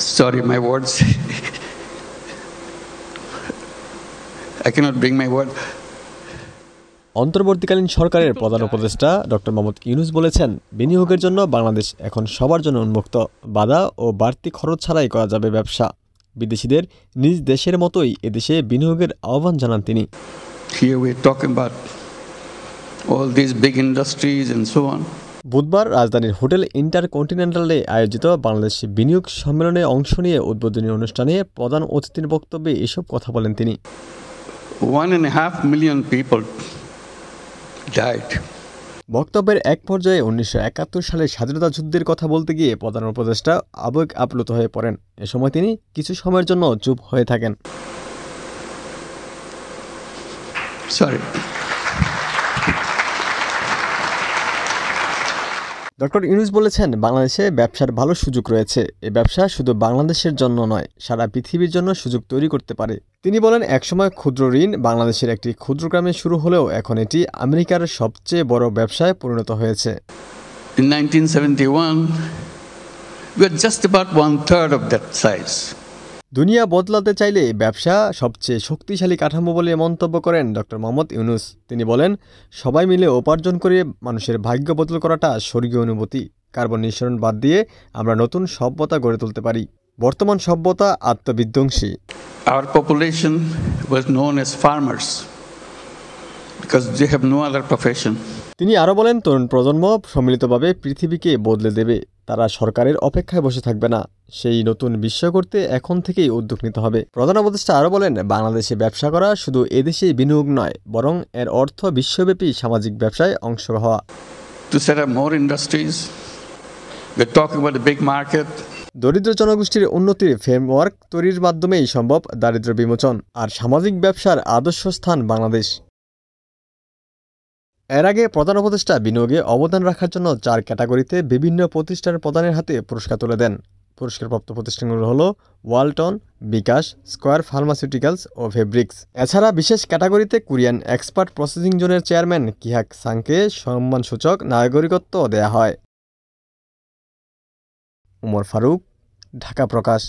Sorry, my words. I cannot bring my word. অন্তর্বর্তীকালীন সরকারের প্রধান উপদেষ্টা ডক্টর মোহাম্মদ ইউনূস বলেছেন, বিনিয়োগের জন্য বাংলাদেশ এখন সবার জন্য উন্মুক্ত। বাধা ও বাড়তি খরচ ছাড়াই করা যাবে ব্যবসা। বিদেশিদের নিজ দেশের মতোই এদেশে বিনিয়োগের আহ্বান জানান তিনি। Here we talk about all these big industries and so on. বুধবার রাজধানীর হোটেল ইন্টারকন্টিনেন্টালে আয়োজিত বাংলাদেশ বিনিয়োগ সম্মেলনে অংশ নিয়ে উদ্বোধনী অনুষ্ঠানে প্রধান অতিথির বক্তব্যে এসব কথা বলেন তিনি। 1.5 million people died. বক্তব্যের এক পর্যায়ে 1971 সালে স্বাধীনতা যুদ্ধের কথা বলতে গিয়ে প্রধান উপদেষ্টা আবেগ আপ্লুত হয়ে পড়েন। এ সময় তিনি কিছু সময়ের জন্য চুপ হয়ে থাকেন। ডক্টর ইউনূস বলেছেন, বাংলাদেশে ব্যবসার ভালো সুযোগ রয়েছে। এই ব্যবসা শুধু বাংলাদেশের জন্য নয়, সারা পৃথিবীর জন্য সুযোগ তৈরি করতে পারে। তিনি বলেন, একসময় ক্ষুদ্র ঋণ বাংলাদেশের একটি ক্ষুদ্র গ্রামে শুরু হলেও এখন এটি আমেরিকার সবচেয়ে বড় ব্যবসায় পরিণত হয়েছে। In 1971, we are just about 1/3 of that size. দুনিয়া বদলাতে চাইলে ব্যবসা সবচেয়ে শক্তিশালী কাঠামো বলে মন্তব্য করেন ডক্টর মোহাম্মদ ইউনূস। তিনি বলেন, সবাই মিলে উপার্জন করে মানুষের ভাগ্য বদল করাটা স্বর্গীয় অনুভূতি। কার্বন নিঃসরণ বাদ দিয়ে আমরা নতুন সভ্যতা গড়ে তুলতে পারি। বর্তমান সভ্যতা আত্মবিধ্বংসী। Our population was known as farmers because they have no other profession. তিনি আরও বলেন, তরুণ প্রজন্ম সম্মিলিতভাবে পৃথিবীকে বদলে দেবে। তারা সরকারের অপেক্ষায় বসে থাকবে না। সেই নতুন বিশ্ব করতে এখন থেকেই উদ্যোগ নিতে হবে। প্রধান উপদেষ্টা আরও বলেন, বাংলাদেশে ব্যবসা করা শুধু এদেশেই বিনিয়োগ নয়, বরং এর অর্থ বিশ্বব্যাপী সামাজিক ব্যবসায় অংশ হওয়া। To set up more industries, we're talking about a big market. দরিদ্র জনগোষ্ঠীর উন্নতির ফ্রেমওয়ার্ক তৈরির মাধ্যমেই সম্ভব দারিদ্র্য বিমোচন আর সামাজিক ব্যবসার আদর্শ স্থান বাংলাদেশ। এর আগে প্রধান উপদেষ্টা বিনিয়োগে অবদান রাখার জন্য 4 ক্যাটাগরিতে বিভিন্ন প্রতিষ্ঠান প্রদানের হাতে পুরস্কার তুলে দেন। পুরস্কারপ্রাপ্ত প্রতিষ্ঠানগুলো হলো ওয়ালটন, বিকাশ, স্কয়ার ফার্মাসিউটিক্যালস ও ফেব্রিক্স। এছাড়া বিশেষ ক্যাটাগরিতে কোরিয়ান এক্সপার্ট প্রসেসিং জোনের চেয়ারম্যান কিহাক সাংকে সম্মানসূচক নাগরিকত্ব দেয়া হয়। উমর ফারুক, ঢাকা প্রকাশ।